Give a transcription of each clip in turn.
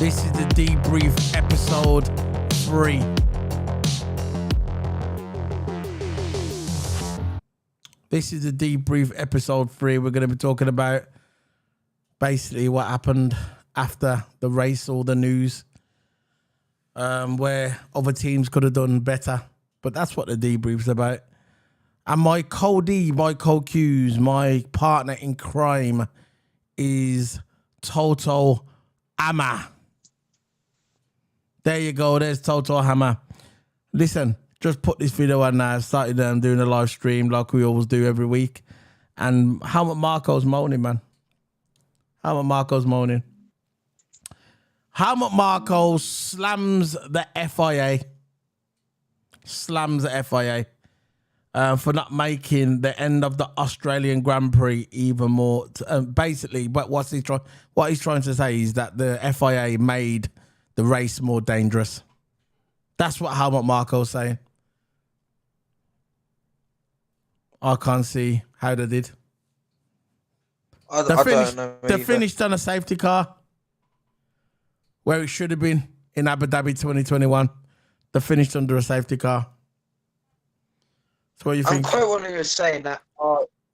This is the Debrief episode 3. This is the Debrief episode 3. We're going to be talking about basically what happened after the race, all the news, where other teams could have done better. But that's what the debrief's about. And my co-Qs, my partner in crime is Toto Hammer. There you go. There's Toto Hammer. Listen, just put this video on now. Started doing a live stream like we always do every week. And how much Marco's moaning, man? How much Marco's moaning? How much Marco slams the FIA. Slams the FIA. For not making the end of the Australian Grand Prix even more. Basically, but what he's trying to say is that the FIA made the race more dangerous. That's what Helmut Marko's saying. I can't see how they did. I don't know. They finished on a safety car where it should have been in Abu Dhabi 2021. They finished under a safety car. So what do you think? I'm quite one who was saying that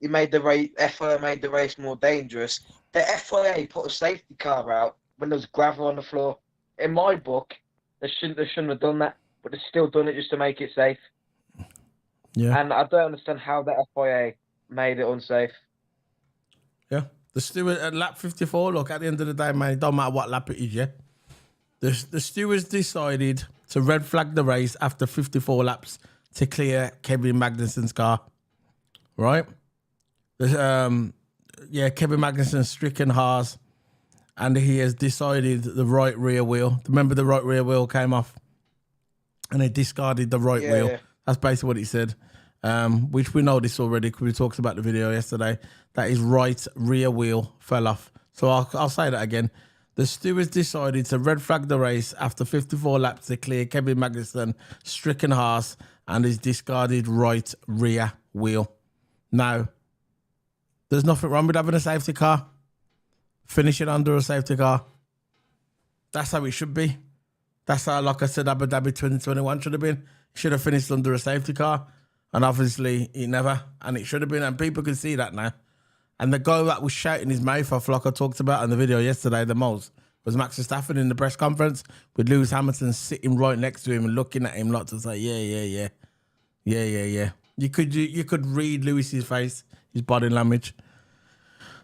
you made the race. FIA made the race more dangerous. The FIA put a safety car out when there was gravel on the floor. In my book, they shouldn't have done that, but they've still done it just to make it safe. Yeah. And I don't understand how the FIA made it unsafe. Yeah. The steward at lap 54, look, at the end of the day, man, it don't matter what lap it is, yeah? The stewards decided to red flag the race after 54 laps to clear Kevin Magnussen's car, right? Kevin Magnussen's stricken Haas, and he has decided the right rear wheel. Remember, the right rear wheel came off, and he discarded the right wheel. Yeah. That's basically what he said, which we know this already because we talked about the video yesterday, that his right rear wheel fell off. So I'll say that again. The stewards decided to red flag the race after 54 laps to clear Kevin Magnussen, stricken Haas, and his discarded right rear wheel. Now, there's nothing wrong with having a safety car. Finishing under a safety car. That's how it should be. That's how, like I said, Abu Dhabi 2021 should have been. Should have finished under a safety car. And obviously, it never. And it should have been. And people can see that now. And the guy that was shouting his mouth off, like I talked about in the video yesterday the most, was Max Verstappen in the press conference with Lewis Hamilton sitting right next to him and looking at him like to say, yeah. You could read Lewis's face, his body language.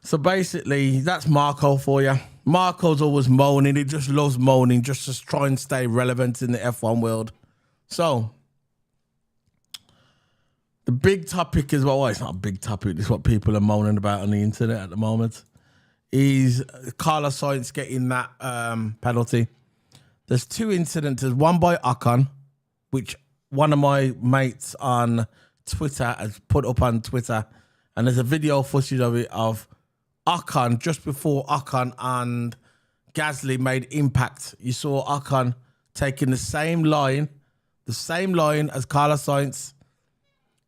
So basically, that's Marco for you. Marco's always moaning. He just loves moaning just to try and stay relevant in the F1 world. So, the big topic is, well, it's not a big topic. It's what people are moaning about on the internet at the moment. Is Carlos Sainz getting that penalty. There's two incidents. There's one by Ocon, which one of my mates on Twitter has put up on Twitter. And there's a video footage of it of Ocon, just before Ocon and Gasly made impact. You saw Ocon taking the same line as Carlos Sainz.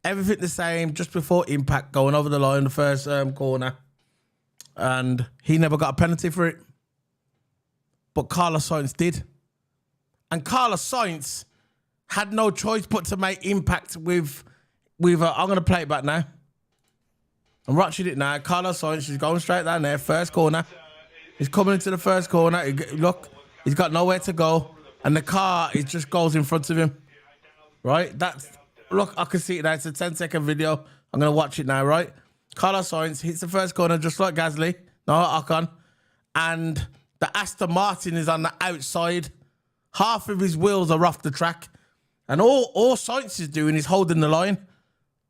Everything the same, just before impact, going over the line, the first corner. And he never got a penalty for it. But Carlos Sainz did. And Carlos Sainz had no choice but to make impact with I'm going to play it back now. I'm watching it now. Carlos Sainz is going straight down there, first corner. He's coming into the first corner. Look, he's got nowhere to go. And the car, it just goes in front of him. Right? Look, I can see it now. It's a 10-second video. I'm going to watch it now, right? Carlos Sainz hits the first corner just like Gasly. No, Ocon. And the Aston Martin is on the outside. Half of his wheels are off the track. And all Sainz is doing is holding the line.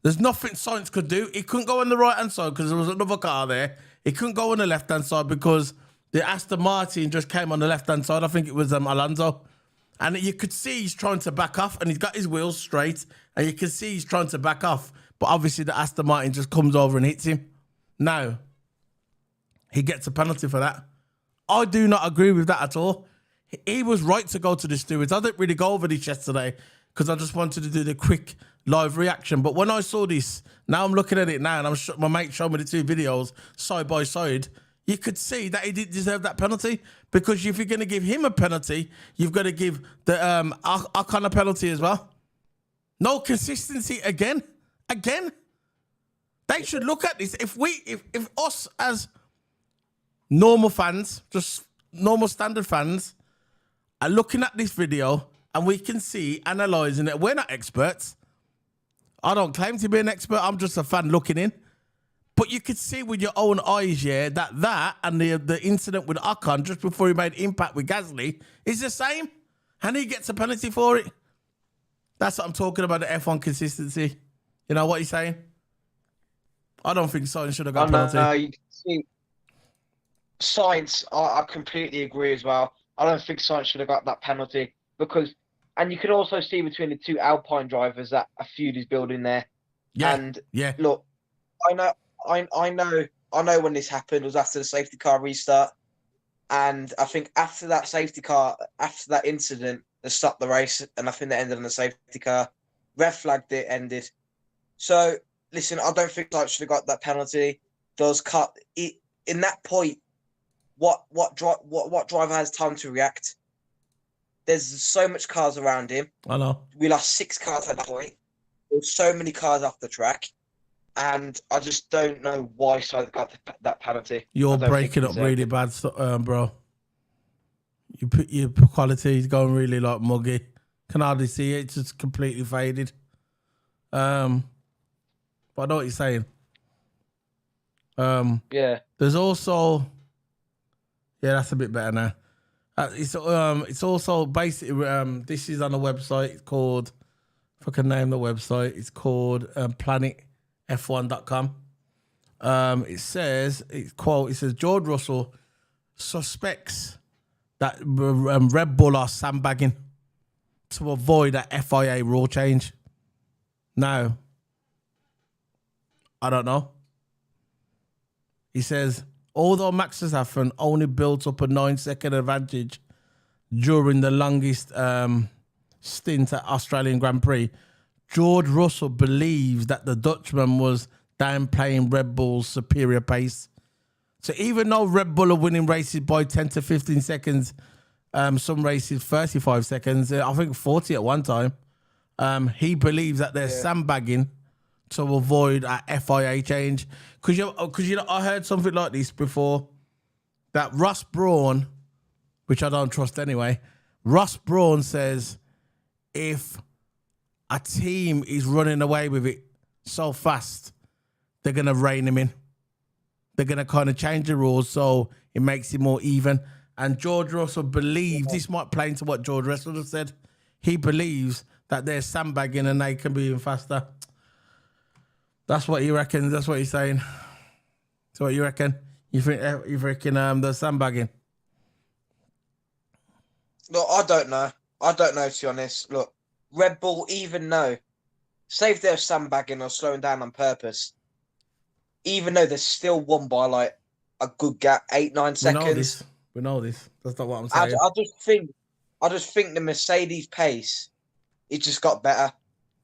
There's nothing Sainz could do. He couldn't go on the right-hand side because there was another car there. He couldn't go on the left-hand side because the Aston Martin just came on the left-hand side. I think it was Alonso. And you could see he's trying to back off, and he's got his wheels straight, and you can see he's trying to back off. But obviously the Aston Martin just comes over and hits him. Now, he gets a penalty for that. I do not agree with that at all. He was right to go to the stewards. I didn't really go over this yesterday because I just wanted to do the quick live reaction. But when I saw this, now I'm looking at it now, and my mate showed me the two videos side by side. you could see that he didn't deserve that penalty, because if you're going to give him a penalty, you've got to give the Ocon a penalty as well. No consistency again. They should look at this. If us as normal fans, just normal standard fans, are looking at this video and we can see, analysing it, we're not experts. I don't claim to be an expert. I'm just a fan looking in. But you could see with your own eyes, yeah, that and the incident with Ocon just before he made impact with Gasly is the same. And he gets a penalty for it. That's what I'm talking about, the F1 consistency. You know what he's saying? I don't think Sainz should have got a penalty. No, you can see Sainz, I completely agree as well. I don't think Sainz should have got that penalty because, and you can also see between the two Alpine drivers that a feud is building there. Yeah. And yeah. Look, I know when this happened was after the safety car restart, and I think after that incident, they stopped the race, and I think they ended on the safety car. Red flagged it, ended. So listen, I don't think Sainz should have got that penalty. Does cut it in that point? What driver has time to react? There's so much cars around him. I know. We lost 6 cars at that point. There's so many cars off the track. And I just don't know why Sainz got that penalty. You're breaking up really bad, bro. Your quality is going really like muggy. Can hardly see it. It's just completely faded. But I know what you're saying. Yeah. There's also, yeah, that's a bit better now. It's also basically this is on a website. It's called, if I can name the website, it's called planetf1.com. It says, George Russell suspects that Red Bull are sandbagging to avoid a FIA rule change. Now, I don't know. He says, although Max Verstappen only built up a 9-second advantage during the longest stint at Australian Grand Prix, George Russell believes that the Dutchman was downplaying Red Bull's superior pace. So even though Red Bull are winning races by 10 to 15 seconds, some races 35 seconds, I think 40 at one time, he believes that they're sandbagging to avoid a FIA change. Because I heard something like this before, that Ross Brawn, which I don't trust anyway, Ross Brawn says if a team is running away with it so fast, they're going to rein him in. They're going to kind of change the rules so it makes it more even. And George Russell believes, this might play into what George Russell has said, he believes that they're sandbagging and they can be even faster. That's what he reckons. That's what he's saying. So what you reckon? You reckon they're sandbagging? Look, I don't know. To be honest. Look, Red Bull even know, say if they're sandbagging or slowing down on purpose, even though they're still won by like a good gap, 8-9 seconds. We know this. That's not what I'm saying. I just think the Mercedes pace, it just got better,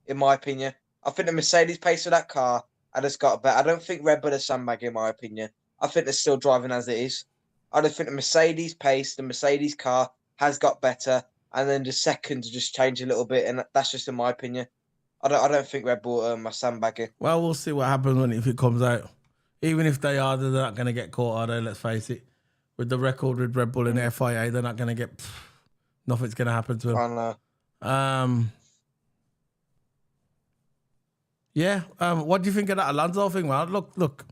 in my opinion. I think the Mercedes pace of that car had just got better. I don't think Red Bull is sandbagging, in my opinion. I think they're still driving as it is. I don't think the Mercedes pace, the Mercedes car has got better, and then the seconds just change a little bit, and that's just in my opinion. I don't think Red Bull are sandbagging. Well, we'll see what happens if it comes out. Even if they are, they're not going to get caught, are they? Let's face it. With the record with Red Bull and the FIA, they're not going to get... nothing's going to happen to them. I know. Yeah. What do you think of that Alonso thing, man? Look.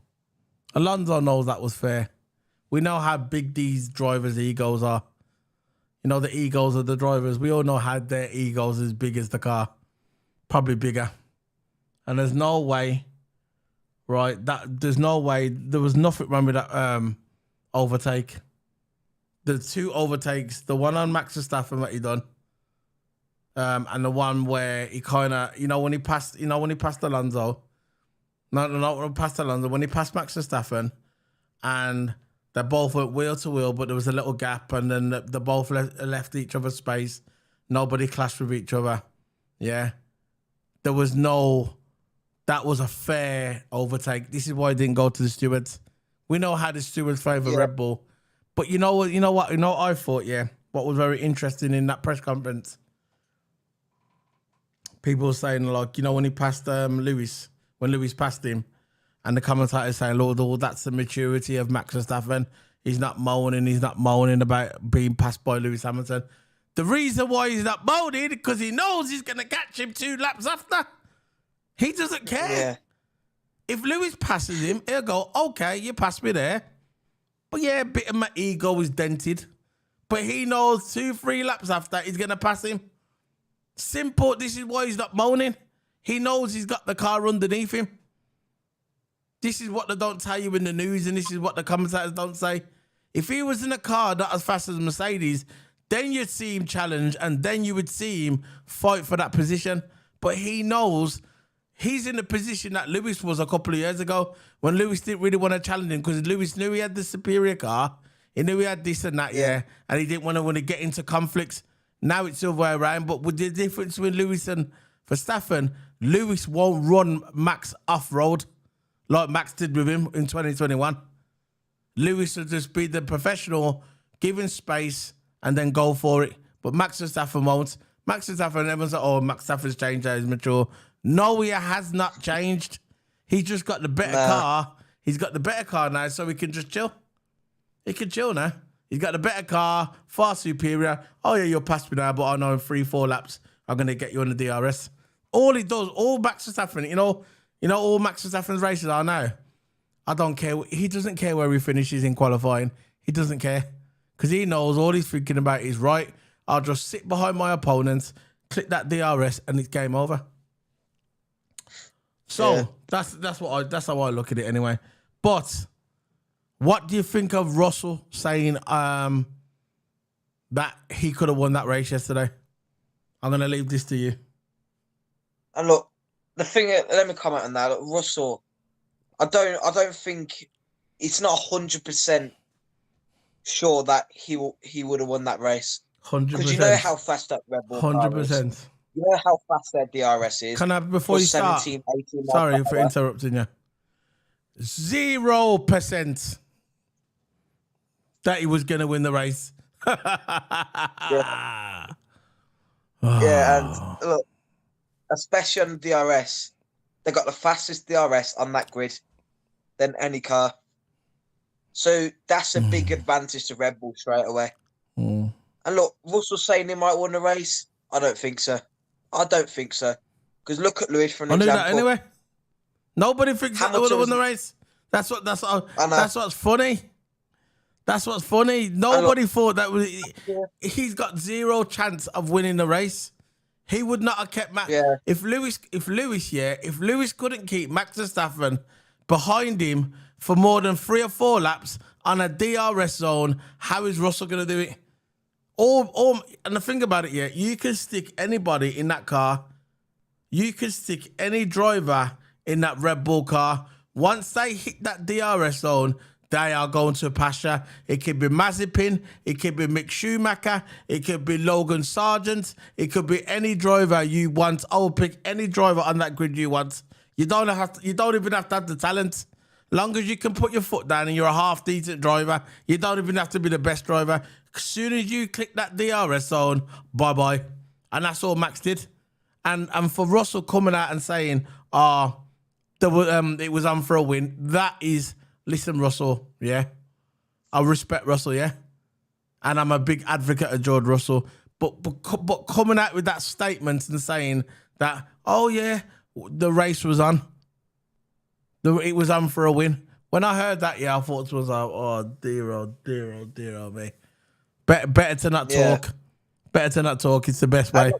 Alonso knows that was fair. We know how big these drivers' egos are. You know, the egos of the drivers. We all know how their egos is big as the car. Probably bigger. And there's no way, right? There's no way. There was nothing wrong with that overtake. The 2 overtakes, the one on Max Verstappen that he done, and the one where he kind of, when he passed Alonso. Not past Alonso. When he passed Max Verstappen, and they both went wheel to wheel, but there was a little gap, and then they both left each other space. Nobody clashed with each other. Yeah. That was a fair overtake. This is why it didn't go to the stewards. We know how the stewards favour Yeah. Red Bull. But you know what? I thought, yeah, what was very interesting in that press conference, people were saying, like, when he passed Lewis, when Lewis passed him, and the commentators saying, Lord, oh, that's the maturity of Max Verstappen. He's not moaning about being passed by Lewis Hamilton. The reason why he's not moaning because he knows he's going to catch him 2 laps after. He doesn't care. Yeah. If Lewis passes him, he'll go, okay, you passed me there. But yeah, a bit of my ego is dented. But he knows 2-3 laps after he's going to pass him. Simple. This is why he's not moaning. He knows he's got the car underneath him. This is what they don't tell you in the news, and this is what the commentators don't say. If he was in a car not as fast as Mercedes, then you'd see him challenge, and then you would see him fight for that position. But he knows he's in the position that Lewis was a couple of years ago, when Lewis didn't really want to challenge him because Lewis knew he had the superior car. He knew he had this and that, yeah, and he didn't want to get into conflicts. Now it's the other way around, but with the difference between Lewis and Verstappen, Lewis won't run Max off-road like Max did with him in 2021. Lewis will just be the professional, giving space and then go for it. But Max Verstappen won't. Max Verstappen, everyone's like, oh, Max Verstappen's changed, he's mature. No, he has not changed. He's just got the better car. He's got the better car now, so he can just chill. He can chill now. He's got the better car, far superior. Oh, yeah, you're past me now, but I know in 3-4 laps, I'm going to get you on the DRS. All he does, all Max Verstappen, all Max Verstappen's races are now. I don't care. He doesn't care where he finishes in qualifying. He doesn't care. Because he knows all he's thinking about is, right, I'll just sit behind my opponents, click that DRS, and it's game over. So that's how I look at it anyway. But what do you think of Russell saying that he could have won that race yesterday? I'm going to leave this to you. And look, the thing, let me comment on that. Look, Russell, I don't think it's not 100% sure that he would have won that race. 100%. Because you know how fast that Red Bull 100%. is. You know how fast their DRS is. Can I, before you start? 17, 18 Sorry for interrupting you. 0% that he was going to win the race. Yeah, and look, especially on the DRS, they got the fastest DRS on that grid than any car. So that's a big advantage to Red Bull straight away. And look, Russell saying he might win the race. I don't think so. Because look at Lewis for an example. I knew that anyway. Nobody thinks that they would have won the race. That's what's funny. That's what's funny. Nobody thought that was. He's got 0 chance of winning the race. He would not have kept Max. Yeah. If Lewis couldn't keep Max Verstappen behind him for more than 3 or 4 laps on a DRS zone, how is Russell going to do it? And the thing about it, you can stick anybody in that car. You can stick any driver in that Red Bull car. Once they hit that DRS zone, they are going to pasture. It could be Mazepin, it could be Mick Schumacher, it could be Logan Sargent, it could be any driver you want. I will pick any driver on that grid you want. You don't even have to have the talent. Long as you can put your foot down and you're a half decent driver, you don't even have to be the best driver. As soon as you click that DRS zone, bye-bye. And that's all Max did. And for Russell coming out and saying, it was on for a win, that is, listen, Russell, yeah. I respect Russell, yeah. And I'm a big advocate of George Russell. But coming out with that statement and saying that, oh, yeah, the race was on. It was on for a win. When I heard that, I thought it was like, oh, dear, me. Better to not talk. Better to not talk. It's the best way.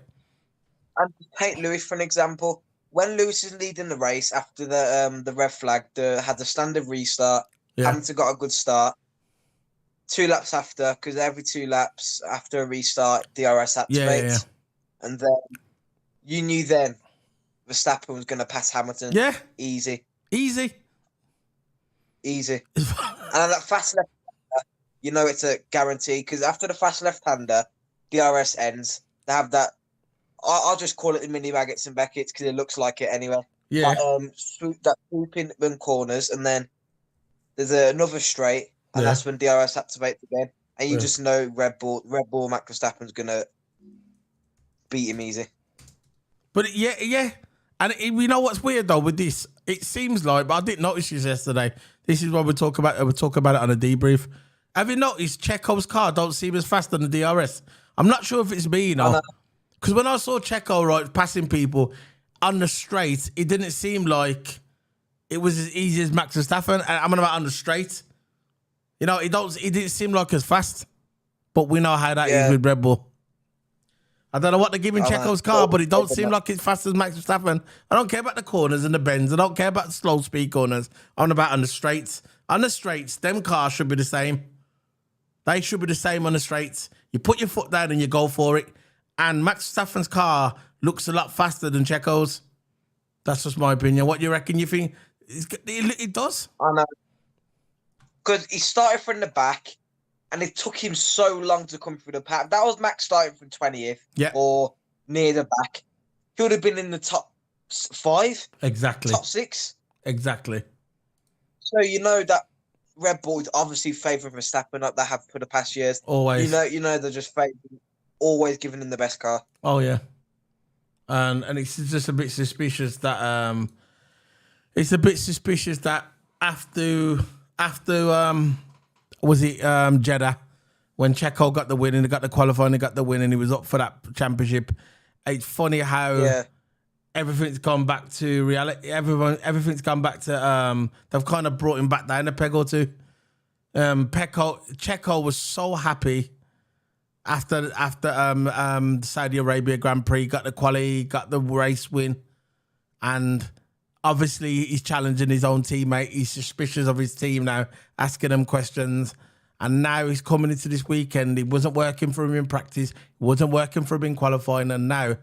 And take Lewis for an example. When Lewis is leading the race after the red flag, had the standard restart, Hamilton got a good start. 2 laps after, because every 2 laps after a restart, DRS activates. Yeah. And then you knew then Verstappen was going to pass Hamilton. Yeah. Easy. And that fast left-hander, you know it's a guarantee, because after the fast left-hander, DRS ends. They have that, I'll just call it the mini Baggett's and Beckett's because it looks like it anyway. Yeah. That swoop in corners, and then there's another straight, and Yeah. that's when DRS activates again, and you Yeah. just know Red Bull Max Verstappen's gonna beat him easy. But yeah. And you know what's weird though with this? It seems like, but I didn't notice this yesterday. This is what we talk about. We talk about it on a debrief. Have you noticed Checo's car don't seem as fast on the DRS? I'm not sure if it's me, you know. Because when I saw Checo right passing people on the straight, it didn't seem like it was as easy as Max Verstappen. I'm about on the straight. You know, it didn't seem like as fast. But we know how that is with Red Bull. I don't know what they're giving Checo's car, but it don't seem like it's fast as Max Verstappen. I don't care about the corners and the bends. I don't care about the slow speed corners. I'm about on the straights. On the straights, them cars should be the same. They should be the same on the straights. You put your foot down and you go for it. And Max Verstappen's car looks a lot faster than Checo's. That's just my opinion. What do you reckon? You think it does? I know. Because he started from the back, and it took him so long to come through the pack. That was Max starting from 20th or near the back. He would have been in the top 5. Exactly. Top 6. Exactly. So you know that Red Bull is obviously favouring Verstappen like they have for the past years. Always. You know they're just always giving him the best car. Oh yeah. And it's just a bit suspicious that after was it Jeddah when Checo got the win and he got the qualifying, he got the win and he was up for that championship. It's funny how everything's gone back to reality. Everything's gone back to they've kind of brought him back down a peg or two. Checo was so happy after the Saudi Arabia Grand Prix, got the quali, got the race win, and obviously he's challenging his own teammate. He's suspicious of his team now, asking them questions. And now he's coming into this weekend. It wasn't working for him in practice. It wasn't working for him in qualifying. And now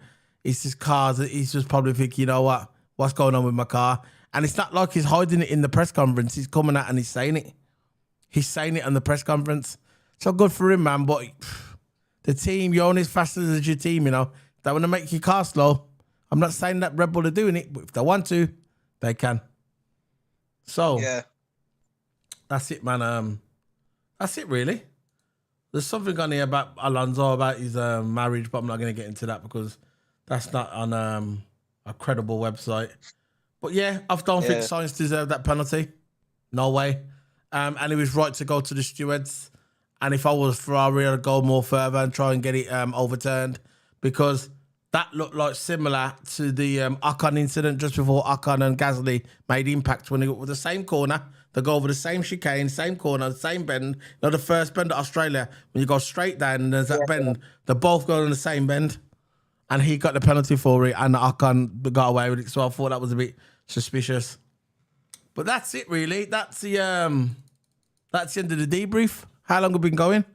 it's his cars. He's just probably thinking, you know what? What's going on with my car? And it's not like he's hiding it in the press conference. He's coming out and he's saying it. He's saying it on the press conference. So good for him, man. But the team, you're only as fast as your team, you know. They want to make your car slow. I'm not saying that Red Bull are doing it, but if they want to, they can. So, that's it, man. That's it, really. There's something on here about Alonso, about his marriage, but I'm not going to get into that because that's not on a credible website. But yeah, I don't think Sainz deserved that penalty. No way. And he was right to go to the stewards. And if I was Ferrari, I'd go more further and try and get it overturned because that looked like similar to the Ocon incident just before Ocon and Gasly made impact when they got with the same corner. They go over the same chicane, same corner, the same bend. You know, the first bend at Australia, when you go straight down and there's that bend, they both go on the same bend. And he got the penalty for it and Ocon got away with it. So I thought that was a bit suspicious. But that's it, really. That's the end of the debrief. How long have we been going?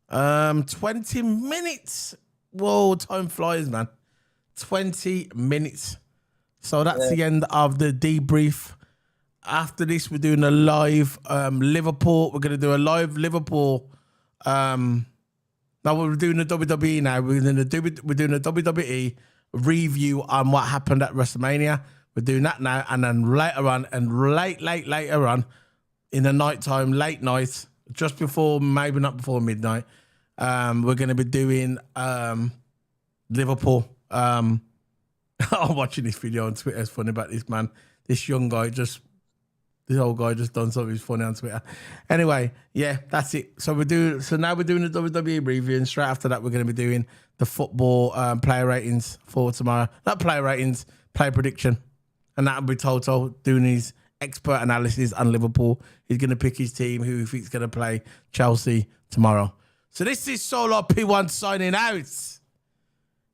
20 minutes. Whoa, time flies, man. 20 minutes. So that's the end of the debrief. After this, we're doing a live Liverpool. We're going to do a live Liverpool. Now we're doing the WWE now. We're doing a WWE review on what happened at WrestleMania. We're doing that now. And then later on, later on, in the nighttime, late night, just before, maybe not before midnight, we're going to be doing Liverpool. I'm watching this video on Twitter. It's funny about this, man. This young guy this old guy just done something funny on Twitter. Anyway, yeah, that's it. So now we're doing the WWE review, and straight after that, we're going to be doing the football player ratings for tomorrow. Not player ratings, player prediction. And that'll be Toto doing his expert analysis on Liverpool. He's going to pick his team, who he thinks is going to play Chelsea tomorrow. So this is Solo P1 signing out.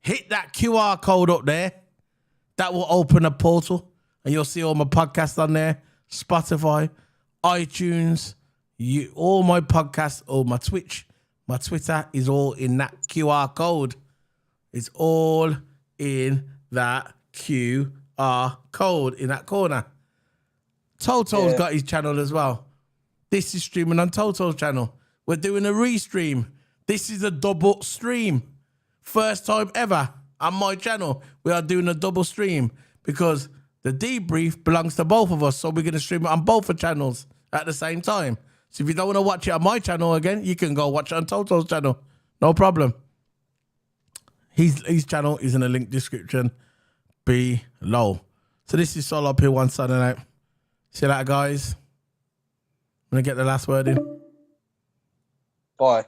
Hit that QR code up there. That will open a portal, and you'll see all my podcasts on there. Spotify, iTunes, all my podcasts, all my Twitch, my Twitter is all in that QR code. It's all in that QR code in that corner. Toto's got his channel as well. This is streaming on Toto's channel. We're doing a restream. This is a double stream. First time ever on my channel. We are doing a double stream because the debrief belongs to both of us. So we're going to stream it on both the channels at the same time. So if you don't want to watch it on my channel again, you can go watch it on Toto's channel. No problem. His channel is in the link description below. So this is Solo P One signing out. See you later, guys. I'm going to get the last word in. Bye.